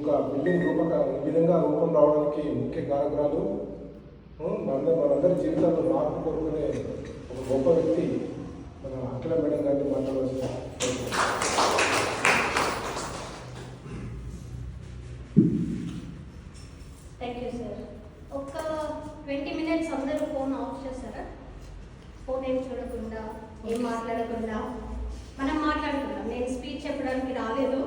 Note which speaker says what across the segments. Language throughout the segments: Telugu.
Speaker 1: యొక్క బిల్డింగ్ ఈ విధంగా రూపం రావడానికి ముఖ్య కారకురాలు మనందరి జీవితాల్లో మార్పు కోరుకునే ఒక గొప్ప వ్యక్తి మన అఖిల మేడం గారిని మాట్లాడవలసిన.
Speaker 2: Thank you sir. ఒక 20 minutes అందరూ ఫోన్ ఆఫ్ చేస్తారా? ఫోన్ ఏం చూడకుండా, ఏం మాట్లాడకుండా మనం మాట్లాడుకున్నాం. నేను స్పీచ్ చెప్పడానికి రాలేదు,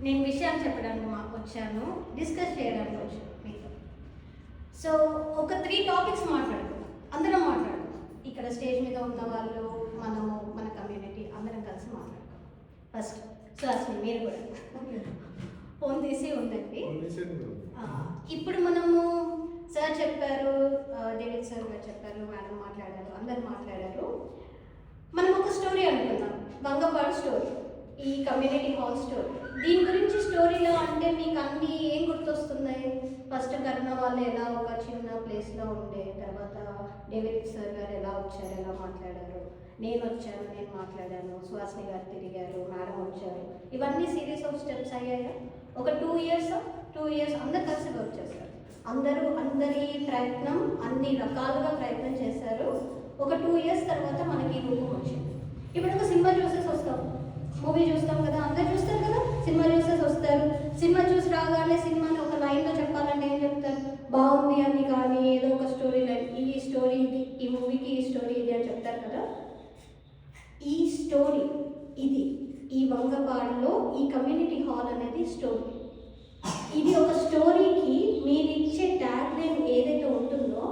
Speaker 2: నేను విషయాలు చెప్పడానికి వచ్చాను, డిస్కస్ చేయడానికి వచ్చాను మీతో. సో ఒక 3 topics మాట్లాడుకున్నాం, అందరం మాట్లాడుకున్నాం. ఇక్కడ స్టేజ్ మీద ఉన్న వాళ్ళు, మనము, మన కమ్యూనిటీ అందరం కలిసి మాట్లాడుకున్నాం. ఫస్ట్ సో అసలు మీరు కూడా ఫోన్ తీసి ఉండండి. ఇప్పుడు మనము సార్ చెప్పారు, డేవిడ్ సార్ గారు చెప్పారు, మేడం మాట్లాడారు, అందరు మాట్లాడారు. మనం ఒక స్టోరీ అనుకున్నాం, వంగపాడు స్టోరీ, ఈ కమ్యూనిటీ హాల్ స్టోరీ. దీని గురించి స్టోరీలో అంటే మీకు అన్నీ ఏం గుర్తొస్తున్నాయి? ఫస్ట్ కరుణ వాళ్ళు ఎలా ఒక చిన్న ప్లేస్లో ఉండే, తర్వాత డేవిడ్ సార్ గారు ఎలా వచ్చారు, ఎలా మాట్లాడారు, నేను వచ్చాను, నేను మాట్లాడాను, సుహాసిని గారు తిరిగారు, మేడం వచ్చారు. ఇవన్నీ సిరీస్ ఆఫ్ స్టెప్స్ అయ్యాయా? ఒక 2 years అందరు కలిసి వర్క్ చేశారు. అందరి ప్రయత్నం అన్ని రకాలుగా ప్రయత్నం చేశారు. ఒక 2 years తర్వాత మనకి ఈ రూపం వచ్చింది. ఇప్పుడు ఒక సినిమా చూసేసి వస్తాం, మూవీ చూస్తాం కదా, అందరు చూస్తారు కదా, సినిమా చూసేసి వస్తారు. సినిమా చూసి రాగానే సినిమాని ఒక లైన్లో చెప్పాలంటే ఏం చెప్తారు? బాగుంది అని, కానీ ఏదో ఒక స్టోరీ లైన్, ఈ స్టోరీ ఇది, ఈ మూవీకి ఈ స్టోరీ ఇది అని చెప్తారు కదా. ఈ స్టోరీ ఇది, ఈ వంగపాడులో ఈ కమ్యూనిటీ హాల్ అనేది స్టోరీ. ఇది ఒక స్టోరీకి మీరు ఇచ్చే ట్యాగ్ లైన్ ఏదైతే ఉంటుందో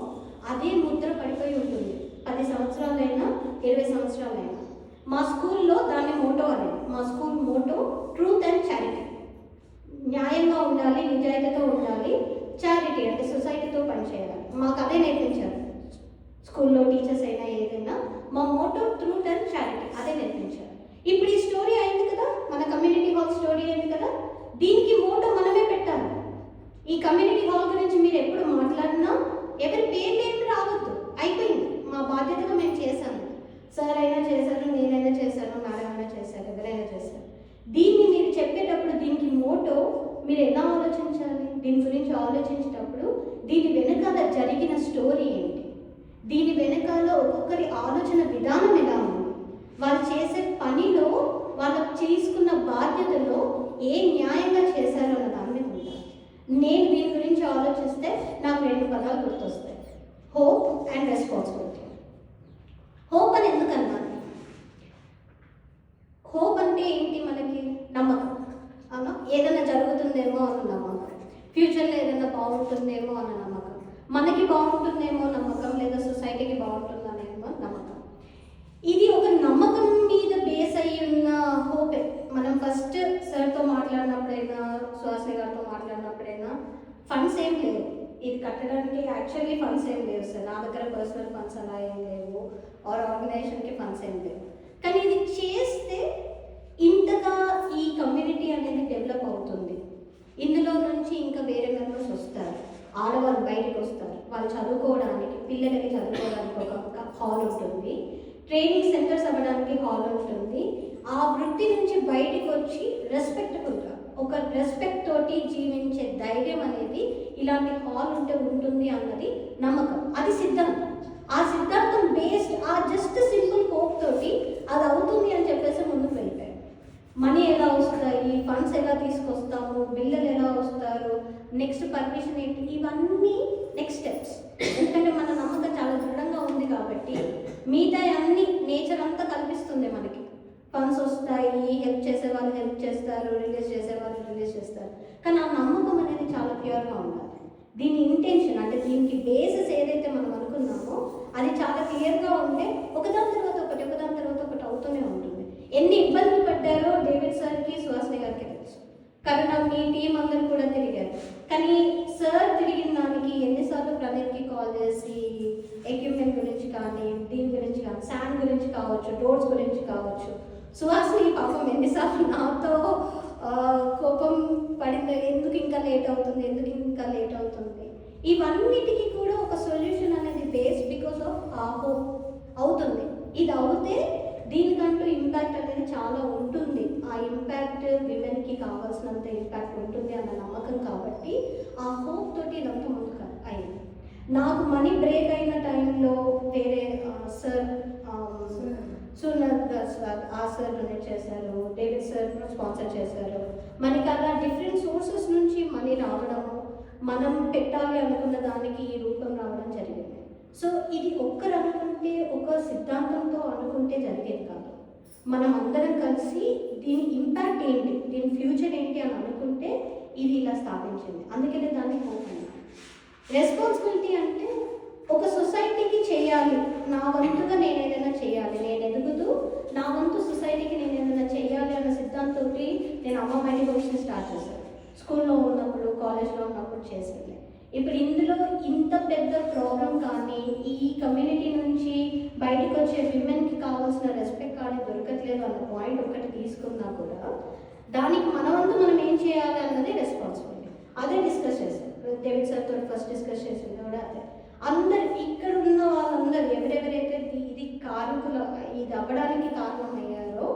Speaker 2: అదే ముద్ర పడిపోయి ఉంటుంది. 10 సంవత్సరాలైనా 20 సంవత్సరాలైనా. మా స్కూల్లో దాన్ని మోటో అనేది, మా school motto truth and charity. న్యాయంగా ఉండాలి, నిజాయితీతో ఉండాలి, చారిటీ అంటే సొసైటీతో పనిచేయాలి. మాకు అదే నేర్పించారు స్కూల్లో టీచర్స్ అయినా ఏదైనా. మా మోటో ట్రూత్ అండ్ చారిటీ అదే నేర్పించారు. ఇప్పుడు ఈ స్టోరీ అయింది కదా, మన కమ్యూనిటీ హాల్ స్టోరీ అయింది కదా, దీనికి మోటో మనమే పెట్టాలి. ఈ కమ్యూనిటీ హాల్ గురించి మీరు ఎప్పుడు మాట్లాడినా ఎవరి పేర్లు ఏమి రావద్దు, అయిపోయింది. మా బాధ్యతగా మేము చేశాము. సార్ అయినా చేశారు, నేనైనా చేశాను, మేడం అయినా చేశారు, ఎవరైనా చేశారు. దీన్ని మీరు చెప్పేటప్పుడు దీనికి మోటో మీరు ఎలా ఆలోచించాలి? దీని గురించి ఆలోచించేటప్పుడు దీని వెనకాల జరిగిన స్టోరీ ఏంటి, దీని వెనకాల ఒక్కొక్కరి ఆలోచన విధానం ఎలా ఉంది, వాళ్ళు చేసే పనిలో వాళ్ళు తీసుకున్న బాధ్యతలో ఏ న్యాయంగా చేశారో అన్న దాని మీద ఉండాలి. నేను దీని గురించి ఆలోచిస్తే నాకు 2 పదాలు గుర్తొస్తాయి: హోప్ అండ్ రెస్పాన్సిబిలిటీ. హోప్ అని ఎందుకన్నాను? హోప్ అంటే ఏంటి? మనకి నమ్మకం, అవునా? ఏదైనా జరుగుతుందేమో అన్న నమ్మకం, ఫ్యూచర్లో ఏదైనా బాగుంటుందేమో అన్న నమ్మకం, మనకి బాగుంటుందేమో నమ్మకం, లేదా సొసైటీకి బాగుంటుందనేమో నమ్మకం. ఇది ఒక నమ్మకం మీద బేస్ అయ్యి ఉన్న హోపే. మనం ఫస్ట్ సార్తో మాట్లాడినప్పుడైనా, సుహాసిని గారితో మాట్లాడినప్పుడైనా ఫండ్స్ ఏం లేవు ఇది కట్టడానికి. యాక్చువల్లీ ఫండ్స్ ఏం లేవు సార్, నా దగ్గర పర్సనల్ ఫండ్స్ అలా ఏం లేవు, ఆర్గనైజేషన్కి ఫండ్స్ ఏం లేవు. కానీ ఇది చేస్తే ఇంతగా ఈ కమ్యూనిటీ అనేది డెవలప్ అవుతుంది. ఇందులో నుంచి ఇంకా వేరే మెంబర్స్ వస్తారు, ఆడవాళ్ళు బయటకు వస్తారు, వాళ్ళు చదువుకోవడానికి, పిల్లలకి చదువుకోవడానికి ఒక హాల్ ఉంటుంది, ట్రైనింగ్ సెంటర్స్ అవ్వడానికి హాల్ ఉంటుంది. ఆ వృత్తి నుంచి బయటకు వచ్చి రెస్పెక్టబుల్గా, ఒక రెస్పెక్ట్ తోటి జీవించే ధైర్యం అనేది ఇలాంటి హాల్ ఉంటే ఉంటుంది అన్నది నమ్మకం. అది సిద్ధాంతం. ఆ సిద్ధాంతం బేస్డ్ ఆ జస్ట్ సింపుల్ హోప్ తోటి అది అవుతుంది అని చెప్పేసి ముందుకు వెళ్ళిపోయారు. మనీ ఎలా వస్తాయి, ఫండ్స్ ఎలా తీసుకొస్తాము, బిల్లులు ఎలా వస్తారు, నెక్స్ట్ పర్మిషన్ ఏంటి, ఇవన్నీ నెక్స్ట్ స్టెప్స్. ఎందుకంటే మన నమ్మకం చాలా దృఢంగా ఉంది కాబట్టి మిగతా అన్ని నేచర్ అంతా కల్పిస్తుంది మనకి. ఫండ్స్ వస్తాయి, హెల్ప్ చేసే వాళ్ళు హెల్ప్ చేస్తారు, రిలీజ్ చేసే వాళ్ళు రిలీజ్ చేస్తారు. కానీ ఆ నమ్మకం అనేది చాలా ప్యూర్గా ఉండాలి. దీని ఇంటెన్షన్ అంటే దీనికి బేసిస్ ఏదైతే మనం అనుకున్నామో అది చాలా క్లియర్గా ఉంటే ఒకదాని తర్వాత ఒకటి, ఒకదాని తర్వాత ఒకటి అవుతూనే ఉంటుంది. ఎన్ని ఇబ్బందులు పడ్డారో డేవిడ్ సార్కి, సుహాసిని గారికి తెలుసు. కరుణ మీ టీం అందరూ కూడా తిరిగారు. కానీ సార్ తిరిగిన దానికి ఎన్నిసార్లు ప్రణీత్కి కాల్ చేసి ఎక్విప్మెంట్ గురించి కానీ, దీని గురించి కానీ, శాండ్ గురించి కావచ్చు, డోర్స్ గురించి కావచ్చు, సుహాసిని పాపం ఎన్నిసార్లు నాతో కోపం పడింది, ఎందుకు ఇంకా లేట్ అవుతుంది, ఎందుకు ఇంకా లేట్ అవుతుంది. ఇవన్నిటికీ కూడా ఒక సొల్యూషన్ అనేది బేస్ బికాస్ ఆఫ్ హోప్ అవుతుంది. ఇది అవుతే దీనికంటూ ఇంపాక్ట్ అనేది చాలా ఉంటుంది. ఆ ఇంపాక్ట్ విమెన్కి కావాల్సినంత ఇంపాక్ట్ ఉంటుంది అన్న నమ్మకం కాబట్టి ఆ హోప్ తోటి ఇదంతా ముందుకు అయింది. నాకు మనీ బ్రేక్ అయిన టైంలో వేరే సార్ సునర్ సార్ ఆ సార్ డొనేట్ చేశారు, డేవిడ్ సార్ స్పాన్సర్ చేశారు. మనకి అలా డిఫరెంట్ సోర్సెస్ నుంచి మనీ రావడము, మనం పెట్టాలి అనుకున్న దానికి ఈ రూపం రావడం జరిగింది. సో ఇది ఒక్కరు అనుకుంటే, ఒక సిద్ధాంతంతో అనుకుంటే జరిగేది కాదు. మనం అందరం కలిసి దీని ఇంపాక్ట్ ఏంటి, దీని ఫ్యూచర్ ఏంటి అని అనుకుంటే ఇది ఇలా స్థాపించింది. అందుకనే దాన్ని హోప్ అన్నాను. రెస్పాన్సిబిలిటీ అంటే ఒక సొసైటీకి చేయాలి, నా వంతుగా నేను ఏదైనా చేయాలి, నేను ఎదుగుతూ నా వంతు సొసైటీకి నేను ఏదైనా చేయాలి అన్న సిద్ధాంతంతో నేను అమ్మ మైండ్ కోర్స్ని స్టార్ట్ చేశాను. స్కూల్లో ఉన్నప్పుడు, కాలేజ్లో ఉన్నప్పుడు చేసింది. ఇప్పుడు ఇందులో ఇంత పెద్ద ప్రోగ్రామ్ కానీ, ఈ కమ్యూనిటీ నుంచి బయటకు వచ్చే విమెన్కి కావాల్సిన రెస్పెక్ట్ కానీ దొరకట్లేదు అన్న పాయింట్ ఒకటి తీసుకున్నా కూడా దానికి మన వంతు మనం ఏం చేయాలి అన్నది రెస్పాన్సిబిలిటీ. అదే డిస్కస్ చేశాను. డేవిడ్ సార్ తోటి ఫస్ట్ డిస్కస్ చేసింది కూడా అదే. అందరు ఇక్కడ ఉన్న వాళ్ళందరూ ఎవరెవరైతే ఇది కారకులు, ఇది అవ్వడానికి కారణమయ్యారో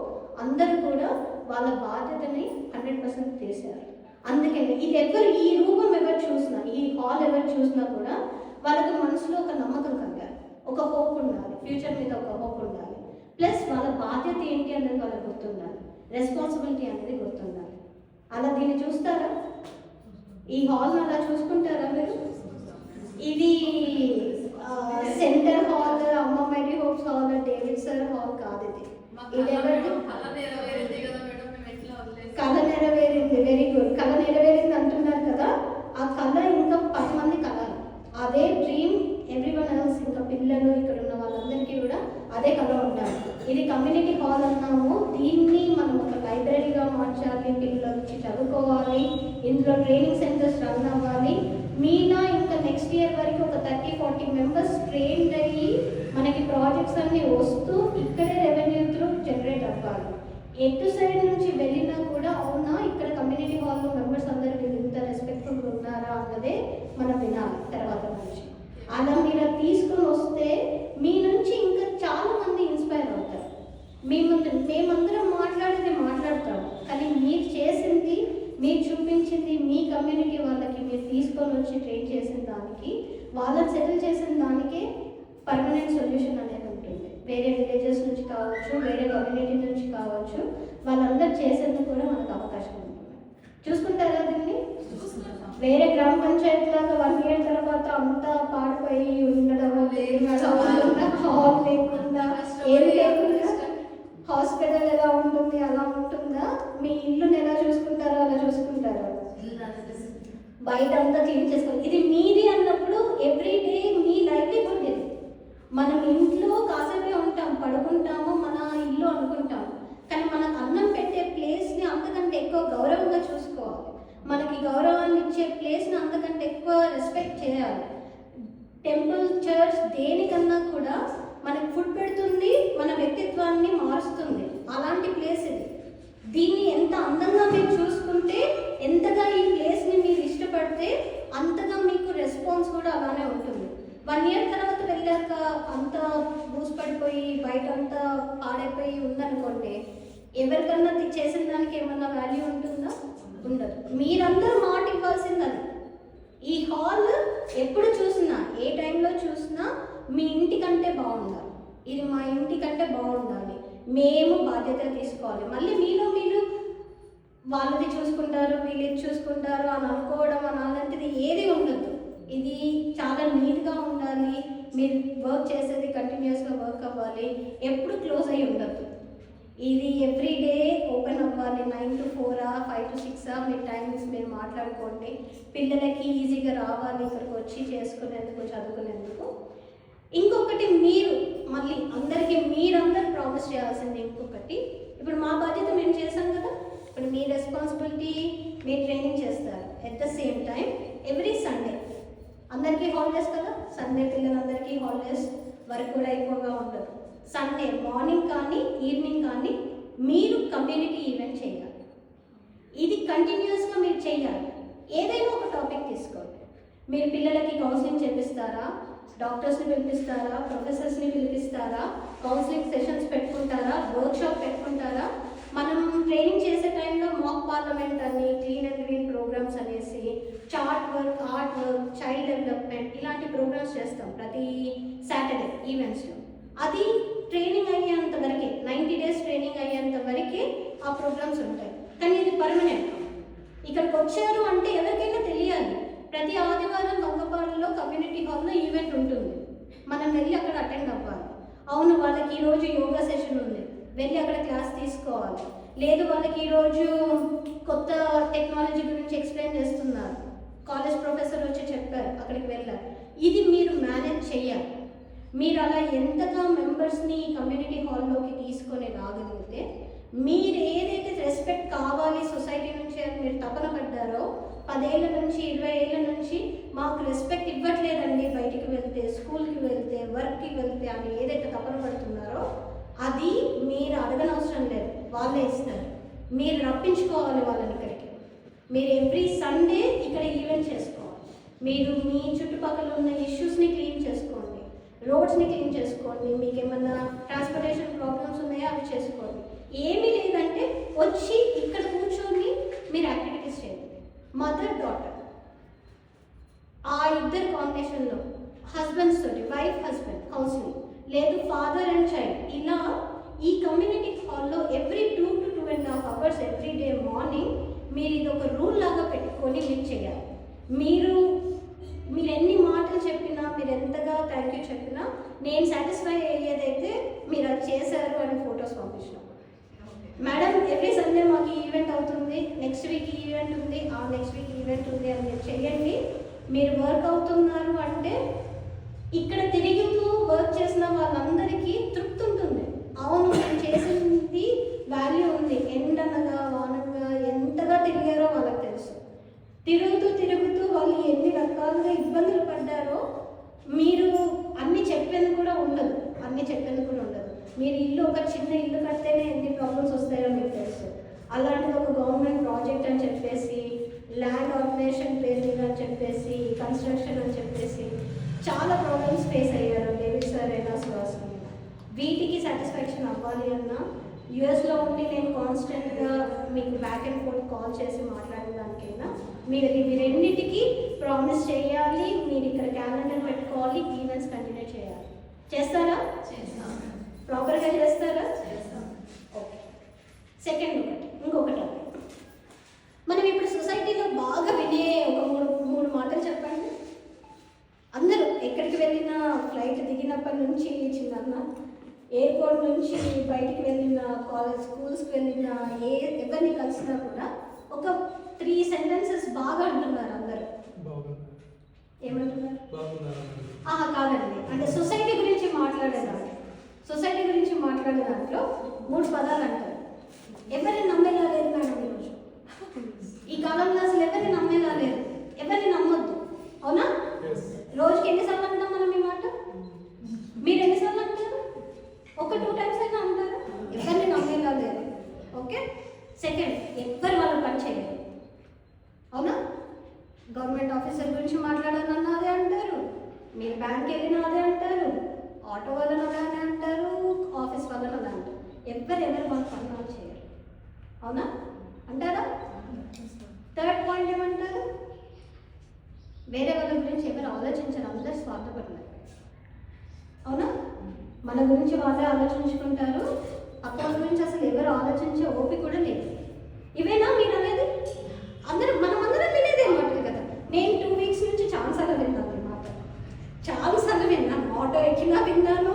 Speaker 2: అందరూ కూడా వాళ్ళ బాధ్యతని 100% తీశారు. అందుకని ఇది ఎవరు, ఈ రూపం ఎవరు చూసినా, ఈ హాల్ ఎవరు చూసినా కూడా వాళ్ళకి మనసులో ఒక నమ్మకం కలిగారు, ఒక హోప్ ఉండాలి, ఫ్యూచర్ మీద ఒక హోప్ ఉండాలి. ప్లస్ వాళ్ళ బాధ్యత ఏంటి అనేది వాళ్ళకి గుర్తుండాలి, రెస్పాన్సిబిలిటీ అనేది గుర్తుండాలి. అలా దీన్ని చూస్తారా? ఈ హాల్ని అలా చూసుకుంటారా మీరు? ఇది సెంటర్ హాల్, అమ్మ మైడి hopes hall, David sir hall కాదు. ఇది ఎవరిది? కళ నెరవేరింది. Very good. కళ నెరవేరింది అంటున్నారు కదా, ఆ కళ ఇంకా 10 మంది కళలు. అదే డ్రీమ్ ఎవ్రీవన్ ఎల్స్, ఇంకా పిల్లలు ఇక్కడ ఉన్న వాళ్ళందరికీ కూడా అదే కళ ఉండాలి. ఇది కమ్యూనిటీ హాల్ అన్నాము, దీన్ని మనం ఒక లైబ్రరీగా మార్చాలి, పిల్లలు వచ్చి చదువుకోవాలి, ఇందులో ట్రైనింగ్ సెంటర్స్ రన్ అవ్వాలి. మీలా ఇంకా నెక్స్ట్ ఇయర్ వరకు ఒక 30-40 మెంబర్స్ ట్రైన్డ్ అయ్యి మనకి ప్రాజెక్ట్స్ అన్నీ వస్తూ ఇక్కడే రెవెన్యూ త్రూ జనరేట్ అవ్వాలి. ఎటు సైడ్ నుంచి వెళ్ళినా కూడా అవునా ఇక్కడ కమ్యూనిటీ హాల్లో మెంబర్స్ అందరూ వీళ్ళు ఇంత రెస్పెక్ట్ఫుల్గా ఉన్నారా అన్నదే మనం వినాలి తర్వాత నుంచి. అలా మీరు తీసుకొని వస్తే మీ నుంచి ఇంకా చాలా మంది ఇన్స్పైర్ అవుతారు. మేమందరం మాట్లాడితే మాట్లాడతాము, కానీ మీరు చేసింది, మీరు చూపించింది మీ కమ్యూనిటీ వాళ్ళకి మీరు తీసుకొని వచ్చి ట్రైన్ చేసిన దానికి, వాళ్ళని సెటిల్ చేసిన దానికే పర్మనెంట్ సొల్యూషన్ అనేది ఉంటుంది. వేరే విలేజెస్ నుంచి కావచ్చు, వేరే కమ్యూనిటీ నుంచి కావచ్చు, వాళ్ళందరూ చేసేందుకు కూడా మనకు అవకాశం ఉంటుంది. చూసుకుంటారా దీన్ని? వేరే గ్రామ పంచాయతీ లాగా 1 year తర్వాత అంతా పాడిపోయి ఉండడం, హాల్ లేకుండా, ఏం లేకుండా, హాస్పిటల్ ఎలా ఉంటుంది అలా ఉంటుందా? మీ ఇల్లుని ఎలా చూసుకుంటారో అలా చూసుకుంటారా? బయట అంతా క్లీన్ చేసుకోవాలి. ఇది మీది అన్నప్పుడు ఎవ్రీడే మీ లైవ్లీహుడ్ ఇది. మనం ఇంట్లో కాసేపే ఉంటాం, పడుకుంటాము, మన ఇల్లు అనుకుంటాం, కానీ మనకు అన్నం పెట్టే ప్లేస్ని అంతకంటే ఎక్కువ గౌరవంగా చూసుకోవాలి. మనకి గౌరవాన్ని ఇచ్చే ప్లేస్ని అంతకంటే ఎక్కువ రెస్పెక్ట్ చేయాలి. టెంపుల్, చర్చ్ దేనికన్నా కూడా మనకి ఫుడ్ పెడుతుంది, మన వ్యక్తిత్వాన్ని మారుస్తుంది. అలాంటి ప్లేస్ ఇది. దీన్ని ఎంత అందంగా మీరు చూసుకుంటే, ఎంతగా ఈ ప్లేస్ని మీరు ఇష్టపడితే అంతగా మీకు రెస్పాన్స్ కూడా అలానే ఉంటుంది. 1 year తర్వాత వెళ్ళాక అంతా బూసిపడిపోయి బయట అంతా పాడైపోయి ఉందనుకోండి, ఎవరికన్నా చేసిన దానికి ఏమన్నా వాల్యూ ఉంటుందా? ఉండదు. మీరందరూ మాట ఇవ్వాల్సిందని. ఈ హాల్ ఎప్పుడు చూసినా, ఏ టైంలో చూసినా మీ ఇంటికంటే బాగుండాలి, ఇది మా ఇంటికంటే బాగుండాలి, మేము బాధ్యత తీసుకోవాలి. మళ్ళీ మీలో మీరు వాళ్ళది చూసుకుంటారు, వీళ్ళు ఇది చూసుకుంటారు అని అనుకోవడం అలాంటిది ఏది ఉండదు. ఇది చాలా నీట్గా ఉండాలి, మీరు వర్క్ చేసేది కంటిన్యూస్గా వర్క్ అవ్వాలి, ఎప్పుడు క్లోజ్ అయ్యి ఉండద్దు. ఇది ఎవ్రీడే ఓపెన్ అవ్వాలి. 9 to 4, 5 to 6 మీ టైమింగ్స్ మీరు మాట్లాడుకోండి. పిల్లలకి ఈజీగా రావాలి ఇక్కడికి వచ్చి చేసుకునేందుకు, చదువుకునేందుకు. ఇంకొకటి, మీరు మళ్ళీ అందరికీ మీరందరూ ప్రామిస్ చేయాల్సింది ఇంకొకటి, ఇప్పుడు మా బాధ్యత మేము చేసాం కదా, ఇప్పుడు మీ రెస్పాన్సిబిలిటీ, మీరు ట్రైనింగ్ చేస్తారు. At the same time every Sunday అందరికీ హాలిడేస్ కదా, సండే పిల్లలందరికీ హాలిడేస్, వర్క్ కూడా ఎక్కువగా ఉండదు. సండే మార్నింగ్ కానీ ఈవినింగ్ కానీ మీరు కమ్యూనిటీ ఈవెంట్ చేయాలి. ఇది కంటిన్యూస్గా మీరు చేయాలి. ఏదైనా ఒక టాపిక్ తీసుకోండి. మీరు పిల్లలకి కౌన్సిలింగ్ చేపిస్తారా, డాక్టర్స్ని పిలిపిస్తారా, ప్రొఫెసర్స్ని పిలిపిస్తారా, కౌన్సిలింగ్ సెషన్స్ పెట్టుకుంటారా, వర్క్షాప్ పెట్టుకుంటారా? మనం ట్రైనింగ్ చేసే టైంలో మాక్ పార్లమెంట్ అని, క్లీన్ అండ్ గ్రీన్ ప్రోగ్రామ్స్ అనేసి, chart work, art work, child development ఇలాంటి ప్రోగ్రామ్స్ చేస్తాం ప్రతి సాటర్డే ఈవెంట్స్లో. అది ట్రైనింగ్ అయ్యేంత వరకే, 90 days ట్రైనింగ్ అయ్యేంత వరకే ఆ ప్రోగ్రామ్స్ ఉంటాయి. కానీ ఇది పర్మనెంట్. ఇక్కడికి వచ్చారు అంటే ఎవరికైనా తెలియాలి, ప్రతి ఆదివారం వంగపాడులో కమ్యూనిటీ హాల్లో ఈవెంట్ ఉంటుంది, మనం వెళ్ళి అక్కడ అటెండ్ అవ్వాలి. అవును, వాళ్ళకి ఈరోజు యోగా సెషన్ ఉంది, వెళ్ళి అక్కడ క్లాస్ తీసుకోవాలి. లేదు, వాళ్ళకి ఈరోజు కొత్త టెక్నాలజీ గురించి ఎక్స్ప్లెయిన్ చేస్తున్నారు, కాలేజ్ ప్రొఫెసర్ వచ్చి చెప్పారు, అక్కడికి వెళ్ళాలి. ఇది మీరు మేనేజ్ చేయాలి. మీరు అలా ఎంతగా మెంబర్స్ని కమ్యూనిటీ హాల్లోకి తీసుకొని రాగలిగితే, మీరు ఏదైతే రెస్పెక్ట్ కావాలి సొసైటీ నుంచి అని మీరు తపన పడ్డారో, 10 ఏళ్ళ నుంచి 20 ఏళ్ళ నుంచి మాకు రెస్పెక్ట్ ఇవ్వట్లేదండి, బయటికి వెళ్తే, స్కూల్కి వెళ్తే, వర్క్కి వెళ్తే అని ఏదైతే తపన పడుతున్నారో అది మీరు అడగనవసరం లేదు, వాళ్ళే ఇస్తారు. మీరు రప్పించుకోవాలి వాళ్ళని ఇక్కడికి. మీరు ఎవ్రీ సండే ఇక్కడ ఈవెంట్ చేసుకోవాలి. మీరు మీ చుట్టుపక్కల ఉన్న ఇష్యూస్ని క్లీన్ చేసుకోండి, రోడ్స్ని క్లీన్ చేసుకోండి, మీకు ఏమన్నా ట్రాన్స్పోర్టేషన్ ప్రాబ్లమ్స్ ఉన్నాయో అవి చేసుకోండి. ఏమీ లేదంటే వచ్చి ఇక్కడ కూర్చొని మీరు యాక్టివిటీస్ చేయండి. మదర్ డాటర్ ఆ ఇద్దరు కాంబినేషన్లో, హస్బెండ్స్ తోటి, వైఫ్ హస్బెండ్ కౌన్సిలింగ్, లేదు ఫాదర్ అండ్ చైల్డ్, ఇలా ఈ కమ్యూనిటీ హాల్లో every 2 to 2.5 hours every day morning మీరు ఇది ఒక రూల్ లాగా పెట్టుకొని మీరు చేయాలి. మీరు ఎన్ని మాటలు చెప్పినా, మీరు ఎంతగా థ్యాంక్ యూ చెప్పినా, నేను సాటిస్ఫై అయ్యేదైతే మీరు అది చేశారు అని ఫొటోస్ పంపించినాం. మేడం ఎవ్రీ సండే మాకు ఈవెంట్ అవుతుంది, నెక్స్ట్ వీక్ ఈవెంట్ ఉంది, ఆ నెక్స్ట్ వీక్ ఈవెంట్ ఉంది అని మీరు చెయ్యండి. మీరు వర్క్ అవుతున్నారు అంటే ఇక్కడ తిరుగుతూ వర్క్ చేసిన వాళ్ళందరికీ తృప్తి ఉంటుంది. అవును, నేను చేసింది వాల్యూ ఉంది. ఎండనగా వానగా ఎంతగా తిరిగారో వాళ్ళకి తెలుసు. తిరుగుతూ వాళ్ళు ఎన్ని రకాలుగా ఇబ్బందులు పడ్డారో మీరు అన్ని చెప్పేది కూడా ఉండదు. మీరు ఇల్లు, ఒక చిన్న ఇల్లు కడితేనే ఎన్ని ప్రాబ్లమ్స్ వస్తాయో మీకు తెలుసు. అలాంటిది ఒక గవర్నమెంట్ ప్రాజెక్ట్ అని చెప్పేసి, ల్యాండ్ ఆర్గనైజేషన్ పేరు మీద అని చెప్పేసి, కన్స్ట్రక్షన్ అని చెప్పేసి చాలా ప్రాబ్లమ్స్ ఫేస్ అయ్యారు డేవిడ్ సార్ అయినా, సుహాస్ అయినా. వీటికి సాటిస్ఫాక్షన్ అవ్వాలి అన్నా యూఎస్లో ఉండి నేను కాన్స్టెంట్గా మీకు బ్యాక్ అండ్ ఫోర్త్ కాల్ చేసి మాట్లాడడానికైనా మీరు ఇవి రెండింటికి ప్రామిస్ చేయాలి. మీరు ఇక్కడ క్యాలెండర్ పెట్టుకోవాలి, ఈవెంట్స్ కంటిన్యూ చేయాలి. చేస్తారా? ప్రాపర్గా చేస్తారా? ఓకే. సెకండ్ ఇంకొకటి, మనం ఇప్పుడు సొసైటీలో బాగా వినే ఒక మూడు మాటలు చెప్పండి. అందరూ ఎక్కడికి వెళ్ళినా, ఫ్లైట్ దిగినప్పటి నుంచి చిన్న ఎయిర్పోర్ట్ నుంచి బయటికి వెళ్ళిన, కాలేజ్ స్కూల్స్కి వెళ్ళిన, ఎవరిని కలిసినా కూడా ఒక 3 sentences బాగా అంటున్నారు అందరూ. ఏమంటున్నారు? కాదండి, అంటే సొసైటీ గురించి మాట్లాడే దాంట్లో 3 పదాలు అంటారు. ఎవరిని నమ్మేలా లేదు మేడం ఈరోజు. ఈ కాలంలో అసలు ఎవరిని నమ్మేలా లేదు, ఎవరిని నమ్మొద్దు. అవునా? రోజుకి ఎన్నిసార్లు అంటాం మనం ఈ మాట? మీరు ఎన్నిసార్లు అంటారు? ఒక 2 times అయినా అంటారు. ఎవరిని నమ్మేలా లేదు. ఓకే. సెకండ్, ఎవ్వరు వాళ్ళ పని చేయలేదు. అవునా? గవర్నమెంట్ ఆఫీసర్ గురించి మాట్లాడాలన్నా అదే అంటారు, మీరు బ్యాంక్ వెళ్ళినా అదే అంటారు, ఆటో వాళ్ళని అలానే అంటారు, ఆఫీస్ వాళ్ళని అలా అంటారు. ఎవరు వాళ్ళ పని వాళ్ళు చేయరు. అవునా? అంటారా? థర్డ్ పాయింట్ ఏమంటారు? వేరే వాళ్ళ గురించి ఎవరు ఆలోచించరు, అందరు స్వార్థపడతారు. అవునా? మన గురించి వాళ్ళే ఆలోచించుకుంటారు, పక్కన గురించి అసలు ఎవరు ఆలోచించే ఓపిక కూడా లేదు. ఇవేనా మీరు అనేది? మనమందరం వినేదే మాట కదా. నేను 2 weeks నుంచి చాలాసార్లు విన్నాను ఈ మాట, చాలాసార్లు విన్నాను. ఆటో ఎక్కినా విన్నాను,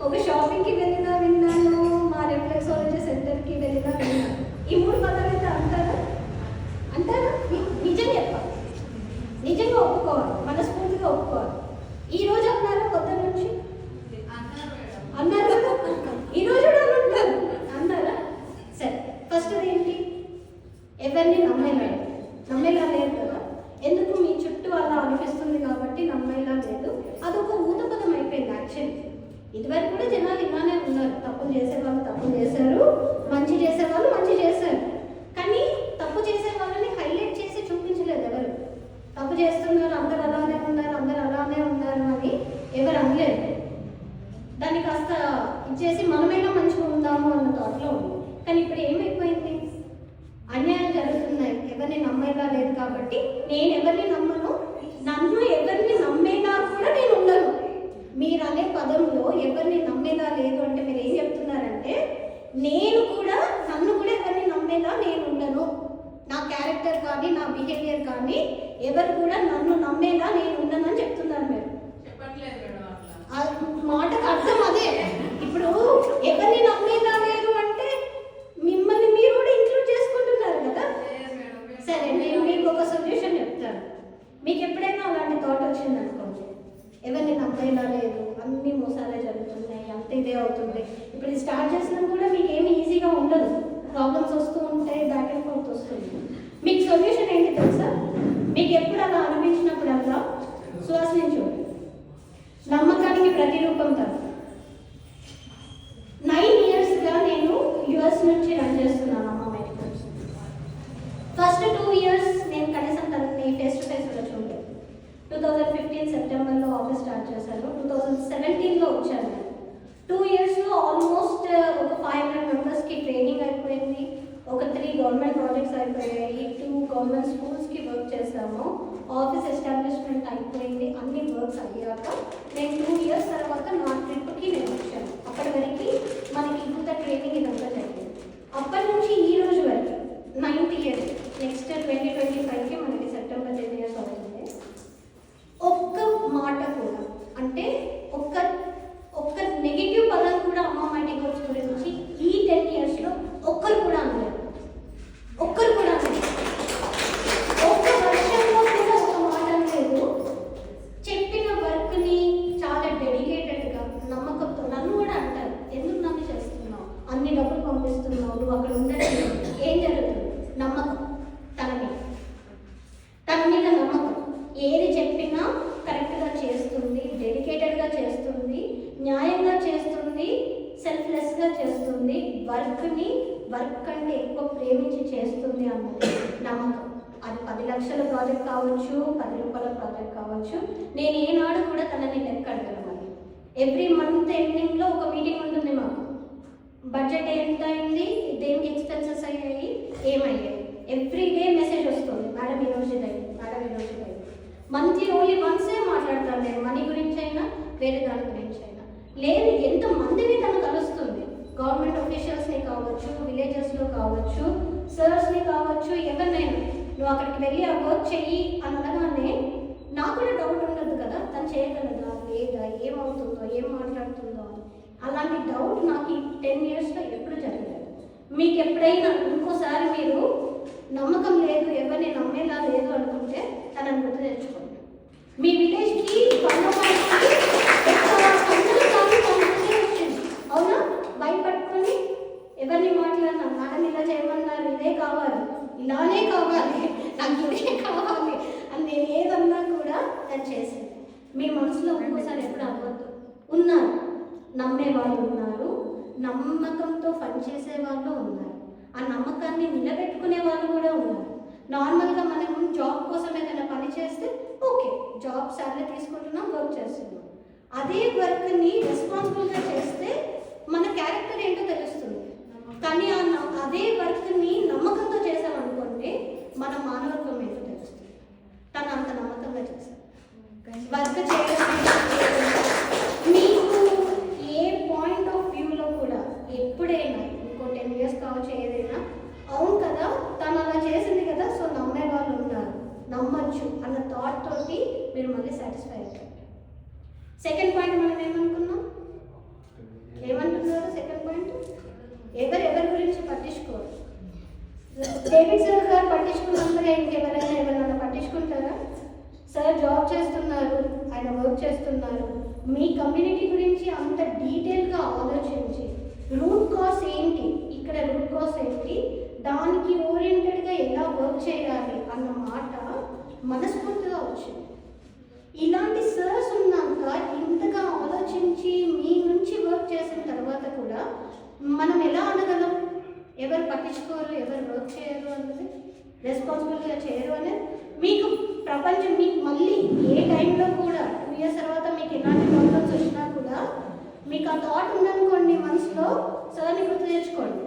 Speaker 2: ఒక షాపింగ్కి వెళ్ళినా విన్నాను, మా రిఫ్లెక్సాలజీ సెంటర్కి వెళ్ళినా విన్నాను. ఈ 3 పదాలు అయితే అంటారా? నిజం చెప్పాలి, నిజంగా ఒప్పుకోవాలి, మనస్ఫూర్తిగా ఒప్పుకోవాలి. ఈ రోజు అన్నారా? కొత్త నుంచి అన్నారు కదా, ఈరోజు కూడా అన్నారా? సరే, ఫస్ట్ ఏంటి? ఎవరిని నమ్మేలా లేదు కదా. ఎందుకు? మీ చుట్టూ అలా అనిపిస్తుంది కాబట్టి నమ్మేలా లేదు. అదొక ఊతపదం అయిపోయింది యాక్చువల్లీ. ఇదివరకు కూడా జనాలు ఇలానే ఉన్నారు, తప్పులు చేసేవాళ్ళు తప్పులు చేశారు, మంచి చేసేవాళ్ళు మంచి చేశారు. కానీ తప్పు చేసే వాళ్ళని హైలైట్ చేసి చూపించలేదు ఎవరు. తప్పు చేస్తున్నారు, అందరు అలానే ఉన్నారు అని కాబట్టి నేను ఎవరిని నమ్మను, నన్ను ఎవరిని నమ్మేలా కూడా నేను ఉండను. మీరు అనే పదంలో ఎవరిని నమ్మేలా లేదు అంటే మీరు ఏం చెప్తున్నారంటే నేను కూడా నన్ను కూడా ఎవరిని నమ్మేలా నేను ఉండను. నా క్యారెక్టర్ కానీ నా బిహేవియర్ కానీ ఎవరు కూడా నన్ను నమ్మేలా నేను ఉండను అని చెప్తున్నారు మీరు. మాటకు అర్థం అదే. ఇప్పుడు ఎవరిని నమ్మేలా లేదు అంటే మిమ్మల్ని మీరు కూడా ఇంక్లూడ్ చేసుకుంటున్నారు కదా. సరే, నేను మీకు ఒక సొల్యూషన్ చెప్తాను. మీకు ఎప్పుడైనా అలాంటి థాట్ వచ్చింది అనుకోండి, ఎవరిని నమ్మేలా లేదు, అన్ని మోసాలే జరుగుతున్నాయి, అంత ఇదే అవుతుంది. ఇప్పుడు ఇది స్టార్ట్ చేసినా కూడా మీకు ఏమి ఈజీగా ఉండదు, ప్రాబ్లమ్స్ వస్తూ ఉంటాయి, బ్యాక్ అండ్ ఫోర్త్ వస్తుంది. మీకు సొల్యూషన్ ఏంటి తెలుసా? మీకు ఎప్పుడు అలా అనిపించినప్పుడల్లా శ్వాసించండి. నమ్మకానికి ప్రతిరూపం కాదు. 9 yearsగా నేను యుఎస్ నుంచి రన్ చేస్తున్నాను అమ్మ మెడికల్స్. ఫస్ట్ 2 years నేను కనీసం తనని ఫేస్ టు ఫేస్ కూడా చూడలేదు. 2015 సెప్టెంబర్లో ఆఫీస్ స్టార్ట్ చేశాను, 2017లో వచ్చాను. 2 yearsలో ఆల్మోస్ట్ ఒక 500 మెంబర్స్కి ట్రైనింగ్ అయిపోయింది, ఒక 3 గవర్నమెంట్ ప్రాజెక్ట్స్ అయిపోయాయి, 2 గవర్నమెంట్ స్కూల్స్కి వర్క్ చేశాము, ఆఫీస్ ఎస్టాబ్లిష్మెంట్ అయిపోయింది. అన్ని వర్క్స్ అయ్యాక నేను 2 years తర్వాత నా ట్రిప్కి నేను వచ్చాను. అప్పటి వరకు మనకి ఇంత ట్రైనింగ్ ఇదంతా జరిగింది. అప్పటి నుంచి ఈ రోజు వరకు 9th year, నెక్స్ట్ 2025కి మనకి సెప్టెంబర్ 10 years అవుతుంది. ఒక్క మాట కూడా అంటే ఒక్క నెగిటివ్ పదం కూడా అమ్మ మెడికల్స్ గురించి ఈ 10 yearsలో ఒక్కరు కూడా అనలేదు. ఒక్కరు కూడా అనలేదు. ఒక్క వర్షంలో కూడా ఒక మాట అనలేదు. చెప్పిన వర్క్ని చాలా డెడికేటెడ్గా నమ్మకంతో నన్ను కూడా అంటారు, ఎందుకు నన్ను చేస్తున్నావు, అన్ని డబ్బులు పంపిస్తున్నావు, నువ్వు అక్కడ ఉండడం ఏం జరుగుతుంది? నమ్మకం. తన మీద నమ్మకం. ఏది చెప్పినా కరెక్ట్గా చేస్తుంది, డెడికేటెడ్గా చేస్తుంది, న్యాయంగా చేస్తుంది, సెల్ఫ్లెస్గా చేస్తుంది, వర్క్ కంటే ఎక్కువ ప్రేమించి చేస్తుంది అన్నది నమ్మకం. అది 10 లక్షల ప్రాజెక్ట్ కావచ్చు, 10 రూపాయల ప్రాజెక్ట్ కావచ్చు. నేను ఏనాడు కూడా తనని లెక్క అడగను. ఎవ్రీ మంత్ ఎండింగ్లో ఒక మీటింగ్ ఉంటుంది మాకు. బడ్జెట్ ఎంత అయింది, దేనికి ఎక్స్పెన్సెస్ అయ్యాయి, ఏమయ్యాయి, ఎవ్రీ డే మెసేజ్ వస్తుంది, మేడం ఈరోజు ఇదైంది, మేడం ఈరోజు ఇదైంది. మంత్లీ ఓన్లీ వన్సే మాట్లాడతాను నేను, మనీ గురించి అయినా వేరే దాని గురించి అయినా. లేదు, ఎంతమందిని తను కలుస్తుంది, గవర్నమెంట్ ఆఫీషియల్స్ని కావచ్చు, విలేజెస్లో కావచ్చు, సర్స్ని కావచ్చు, ఎవరినైనా నువ్వు అక్కడికి వెళ్ళి ఆ వర్క్ చెయ్యి అనగానే నాకు కూడా డౌట్ ఉండదు కదా, తను చేయగలదా లేదా, ఏమవుతుందో, ఏం మాట్లాడుతుందో అని. అలాంటి డౌట్ నాకు ఈ 10 yearsలో ఎప్పుడు జరగలేదు. మీకు ఎప్పుడైనా ఇంకోసారి మీరు నమ్మకం లేదు, ఎవరిని నమ్మేలా లేదు అనుకుంటే తనని గుర్తు తెచ్చుకోండి. మీ విలేజ్కి అవునా, భయపట్టుకొని ఎవరిని మాట్లాడినా మేడం ఇలా చేయమన్నారు, ఇదే కావాలి, ఇలానే కావాలి, నాకు ఇదే కావాలి అని నేను ఏదన్నా కూడా తను చేసింది. మీ మనసులో ఒక్కోసారి ఎప్పుడు అవ్వద్దు. ఉన్నారు, నమ్మే వాళ్ళు ఉన్నారు, నమ్మకంతో పనిచేసే వాళ్ళు ఉన్నారు, ఆ నమ్మకాన్ని నిలబెట్టుకునే వాళ్ళు కూడా ఉన్నారు. నార్మల్గా మనం జాబ్ కోసం ఏదైనా పని చేస్తే ఓకే, జాబ్ సాలరీ తీసుకుంటున్నాం, వర్క్ చేస్తున్నాం. అదే వర్క్ని రెస్పాన్సిబుల్గా చేస్తే మన క్యారెక్టర్ ఏంటో తెలుస్తుంది. కానీ అదే వర్క్ని నమ్మకంతో చేసామనుకోండి, మన మానవత్వం ఏంటో తెలుస్తుంది. తను అంత నమ్మకంగా చేశారు. వర్క్ చేయడానికి మీకు ఏ పాయింట్ ఆఫ్ వ్యూలో కూడా ఎప్పుడైనా ఇంకో 10 years కావచ్చు, ఏదైనా అవును కదా తను అలా చేసింది కదా, సో నమ్మే వాళ్ళు ఉన్నారు, నమ్మచ్చు అన్న థాట్ తోటి మీరు మళ్ళీ సాటిస్ఫై అవుతారు. సెకండ్ పాయింట్ మనం ఏమనుకున్నాం, ఏమంటున్నారు? సెకండ్ పాయింట్, ఎవరి గురించి పట్టించుకోరు. డేవిడ్ సార్ గారు పట్టించుకున్నంతగా ఇంకెవరైనా ఎవరైనా పట్టించుకుంటారా? సార్ జాబ్ చేస్తున్నారు, ఆయన వర్క్ చేస్తున్నారు, మీ కమ్యూనిటీ గురించి అంత డీటెయిల్గా ఆలోచించి రూట్ కాజ్ ఏంటి, ఇక్కడ రూట్ కాజ్ ఏంటి, దానికి ఓరియంటెడ్గా ఎలా వర్క్ చేయాలి అన్న మాట మనస్ఫూర్తిగా వచ్చింది. ఇలాంటి సర్స్ ఉన్నాక ఇంతగా ఆలోచించి మీ నుంచి వర్క్ చేసిన తర్వాత కూడా మనం ఎలా అనగలం ఎవరు పట్టించుకోరు, ఎవరు వర్క్ చేయరు అన్నది, రెస్పాన్సిబుల్గా చేయరు అనేది. మీకు ప్రపంచం మీకు మళ్ళీ ఏ టైంలో కూడా 2 years తర్వాత మీకు ఎలాంటి ప్రాబ్లమ్స్ వచ్చినా కూడా మీకు ఆ థాట్ ఉందనుకోండి మనసులో, సార్ని గుర్తు తెచ్చుకోండి,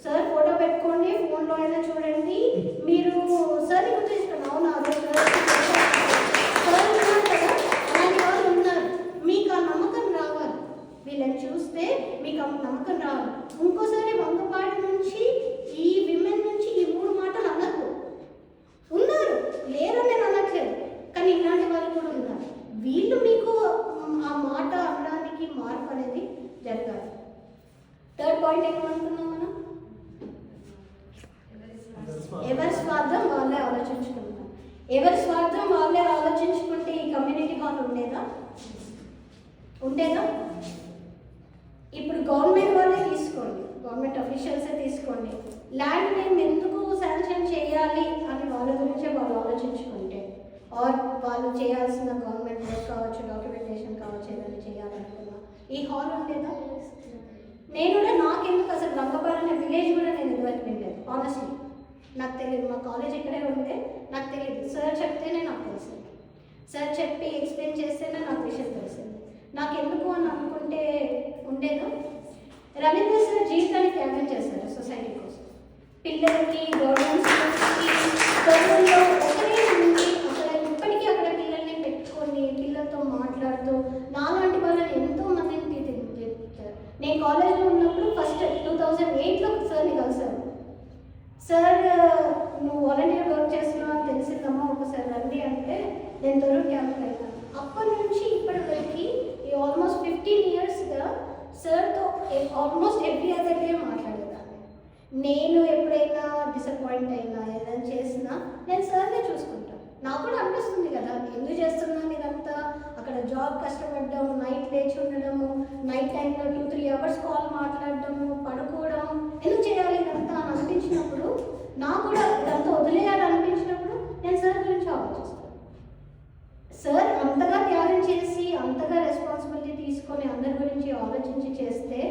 Speaker 2: సార్ ఫోటో పెట్టుకోండి, ఫోన్లో అయినా చూడండి. మీరు సార్ గుర్తించుకోండి. అవునా సార్ ఉన్నారు కదా, అలాంటి వాళ్ళు ఉన్నారు. మీకు ఆ నమ్మకం రావాలి. వీళ్ళని చూస్తే మీకు ఆ నమ్మకం రావాలి. ఇంకోసారి వంగపాటి నుంచి ఈ విమెన్ నుంచి ఈ 3 మాటలు అనద్దు. ఉన్నారు, లేరని నేను అనట్లేదు, కానీ ఇలాంటి వాళ్ళు కూడా ఉన్నారు. వీళ్ళు మీకు ఆ మాట అనడానికి మార్పు అనేది జరగాలి. థర్డ్ పాయింట్ ఏమనుకున్నాం మనం? ఎవరి స్వార్థం వాళ్ళే ఆలోచించుకుంటాం. ఎవరి స్వార్థం వాళ్ళే ఆలోచించుకుంటే ఈ కమ్యూనిటీ హాల్ ఉండేదా? ఇప్పుడు గవర్నమెంట్ వాళ్ళే తీసుకోండి, గవర్నమెంట్ అఫీషియల్సే తీసుకోండి. ల్యాండ్ నేను ఎందుకు శాంక్షన్ చేయాలి అని వాళ్ళ గురించే వాళ్ళు ఆలోచించుకుంటే, ఆర్ వాళ్ళు చేయాల్సిన గవర్నమెంట్ వర్క్ కావచ్చు, డాక్యుమెంటేషన్ కావచ్చు, ఏదైనా చేయాలనుకున్నా ఈ హాల్ ఉండేదా? నేను కూడా నాకెందుకు అసలు రంగపాడు అనే విలేజ్ కూడా నేను ఇదివరకు వెళ్ళలేదు. ఆనెస్ట్లీ నాకు తెలియదు. మా కాలేజ్ ఇక్కడే ఉంటే నాకు తెలియదు. సార్ చెప్తేనే నాకు తెలిసింది. సార్ చెప్పి ఎక్స్ప్లెయిన్ చేస్తేనే నాకు విషయం తెలిసింది. నాకు ఎందుకు అని అనుకుంటే ఉండేదా? రవీంద్ర సార్ జీవితాన్ని త్యాగం చేశారు సొసైటీ కోసం. పిల్లలకి గవర్నమెంట్ స్కూల్స్కి గవర్నమెంట్లో ఒకరే ఉండి అక్కడ ఇప్పటికీ అక్కడ పిల్లల్ని పెట్టుకొని పిల్లలతో మాట్లాడుతూ నాలాంటి వాళ్ళని ఎంతో మందిని తీర్చిదిద్దారు. నేను కాలేజ్లో ఉన్నప్పుడు ఫస్ట్ 2008లో సార్ని కలిసాను. సార్ నువ్వు వాలంటీర్ వర్క్ చేస్తున్నావు అని తెలిసిందమ్మా, ఒకసారి రండి అంటే నేను తొర్రూరు క్యాంప్కి వెళ్ళాను. అప్పటి నుంచి ఇప్పటి వరకు ఈ ఆల్మోస్ట్ 15 ఇయర్స్గా సార్తో ఆల్మోస్ట్ ఎవ్రీ అదర్ డే మాట్లాడేదాన్ని. నేను ఎప్పుడైనా డిసప్పాయింట్ అయినా ఏదైనా చేసినా నేను సార్నే చూసుకుంటాను. నాకు కూడా అనిపిస్తుంది కదా, ఎందుకు చేస్తున్నాను ఇదంతా, అక్కడ జాబ్ కష్టపడ్డాము, నైట్ లేచి ఉండడము, నైట్ టైంలో 2-3 అవర్స్ కాల్ మాట్లాడటము, పడుకోవడం, ఎందుకు చేయాలి ఇదంతా అని అనిపించినప్పుడు, నాకు కూడా ఇదంతా వదిలేయాలి అనిపించినప్పుడు నేను సార్ గురించి ఆలోచిస్తాను. సార్ అంతగా త్యాగం చేసి అంతగా రెస్పాన్సిబిలిటీ తీసుకొని అందరి గురించి ఆలోచించి చేస్తే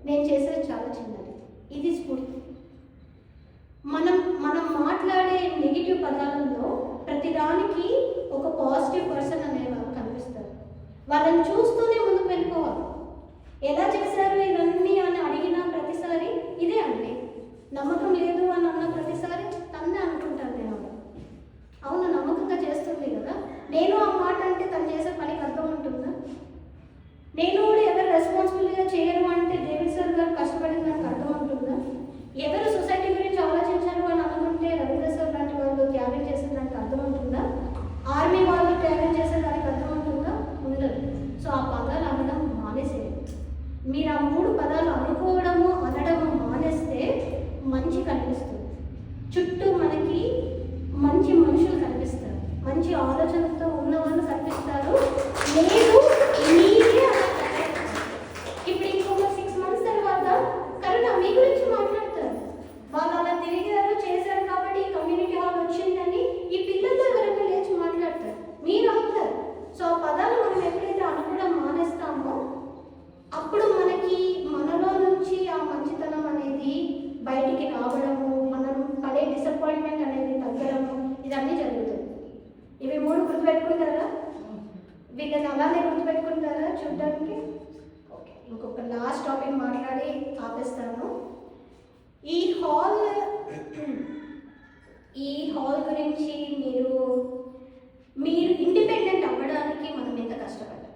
Speaker 2: నేను చేసేది చాలా చిన్నది. ఇది స్ఫూర్తి. మనం మాట్లాడే నెగిటివ్ పదాలలో ప్రతిదానికి ఒక పాజిటివ్ పర్సన్ అనేవారు కనిపిస్తారు. వాళ్ళని చూస్తూనే ముందుకు వెళ్ళిపోవాలి. ఎలా చేశారు ఇవన్నీ అని అడిగిన ప్రతిసారి ఇదే అండి. నమ్మకం లేదు అని అన్న ప్రతిసారి తన్నే అనుకుంటాను నేను. అవును, నమ్మకంగా చేస్తుంది కదా, నేను ఆ మాట అంటే తను చేసే పనికి అర్థం ఉంటుందా? నేను కూడా ఎవరు రెస్పాన్సిబిలిటీగా చేయరు అంటే డేవిడ్ సార్ గారు కష్టపడిన దానికి అర్థం ఉంటుందా? ఎవరు సొసైటీ గురించి ఆలోచించారు అని అనుకుంటే రవీంద్ర సార్ లాంటి వాళ్ళు త్యాగం చేసిన దానికి అర్థం ఉంటుందా? ఆర్మీ వాళ్ళు త్యాగం చేసే దానికి అర్థం ఉంటుందా? ఉండదు. సో ఆ పదాలు అనడం మానేసేది. మీరు ఆ 3 పదాలు అనుకోవడము అనడము మానేస్తే మంచి కనిపిస్తుంది. చుట్టూ మనకి మంచి మనుషులు కనిపిస్తారు, మంచి ఆలోచనతో ఉన్న వాళ్ళు కనిపిస్తారు. లేదు మీరే ఇప్పుడు ఇంకొక 6 months తర్వాత కరోనా మీ గురించి మాట్లాడతారు. వాళ్ళు అలా తిరిగారు చేశారు కాబట్టి ఈ కమ్యూనిటీ హాల్ వచ్చిందని ఈ పిల్లలతో ఎవరైనా లేచి మాట్లాడతారు, మీరు అవుతారు. సో ఆ పదాలు మనం ఎప్పుడైతే అనుకోవడం మానేస్తామో అప్పుడు మనకి మనలో నుంచి ఆ మంచితనం అనేది బయటికి రావడము, మనం పడే డిసప్పాయింట్మెంట్ అనేది తగ్గడము, ఇదన్నీ జరుగుతుంది. ఇవి 3 గుర్తుపెట్టుకుంటారా? వీళ్ళని అలానే గుర్తుపెట్టుకుంటారా చూడడానికి? ఓకే, ఇంకొక లాస్ట్ టాపిక్ మాట్లాడి ఆపేస్తాను. ఈ హాల్ గురించి మీరు ఇండిపెండెంట్ అవ్వడానికి మనం ఎంత కష్టపడ్డాం.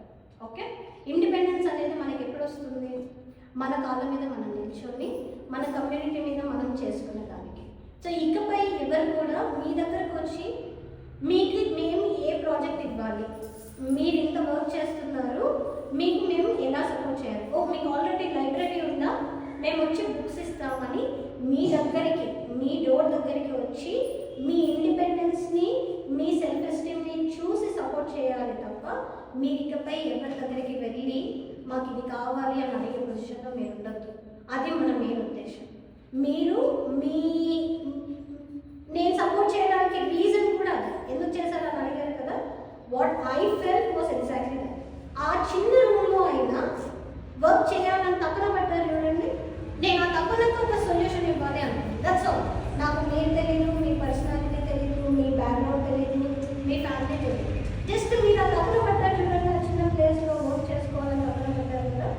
Speaker 2: ఓకే, ఇండిపెండెన్స్ అనేది మనకి ఎప్పుడు వస్తుంది? మన కాళ్ళ మీద మనం నిల్చొని మన కమ్యూనిటీ మీద మనం చేసుకునే దానికి. సో ఇకపై ఎవరు కూడా మీ దగ్గరకు వచ్చి మేము ఏ ప్రాజెక్ట్ ఇవ్వాలి, మీరు ఇంత వర్క్ చేస్తున్నారు, మీకు మేము ఎలా సపోర్ట్ చేయాలి, మీకు ఆల్రెడీ లైబ్రరీ ఉందా, మేము వచ్చి బుక్స్ ఇస్తామని మీ దగ్గరికి, మీ డోర్ దగ్గరికి వచ్చి మీ ఇండిపెండెన్స్ని, మీ సెల్ఫ్ ఎస్టీమ్ని చూసి సపోర్ట్ చేయాలి తప్ప మీరు ఇకపై ఎవరి దగ్గరికి వెళ్ళి మాకు ఇది కావాలి అని అడిగే పొజిషన్లో మీరు ఉండద్దు. అది మన మెయిన్ ఉద్దేశం. మీరు నేను సపోర్ట్ చేయడానికి రీజన్ కూడా అది. ఎందుకు చేశారని అడిగారు కదా, what I felt was exactly that. ఆ చిన్న రూమ్లో అయినా వర్క్ చేయాలని తపన పడ్డారు చూడండి, నేను ఆ తపనకు ఒక సొల్యూషన్ ఇవ్వాలి అనుకుంటున్నాను. That's all. నాకు మీరు తెలియదు, మీ పర్సనాలిటీ తెలియదు, మీ బ్యాక్గ్రౌండ్ తెలియదు, మీ ఫ్యామిలీ తెలియదు. జస్ట్ మీరు ఆ తపన పడ్డారు చూడండి, ఆ చిన్న ప్లేస్లో వర్క్ చేసుకోవాలని తపన పడ్డారు కదా,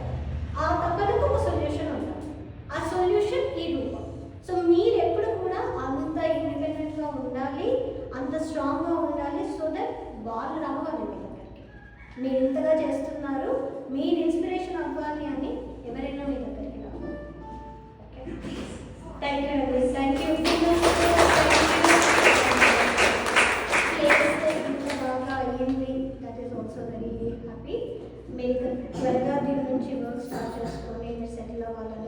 Speaker 2: ఆ తపనకు ఒక సొల్యూషన్ ఉంటుంది. ఆ సొల్యూషన్ ఈ రూపం. వాళ్ళు రావాలి మీ దగ్గరికి. మీరు ఇంతగా చేస్తున్నారు, మీరు ఇన్స్పిరేషన్ అవ్వాలి అని ఎవరైనా మీ దగ్గరికి రావాలి. ఓకే, థ్యాంక్ యూ అండి. Thank you. బాగా అయ్యింది, that is also very happy. మీరు త్వరగా దీని నుంచి వర్క్ స్టార్ట్ చేసుకొని మీరు సెటిల్ అవ్వాలని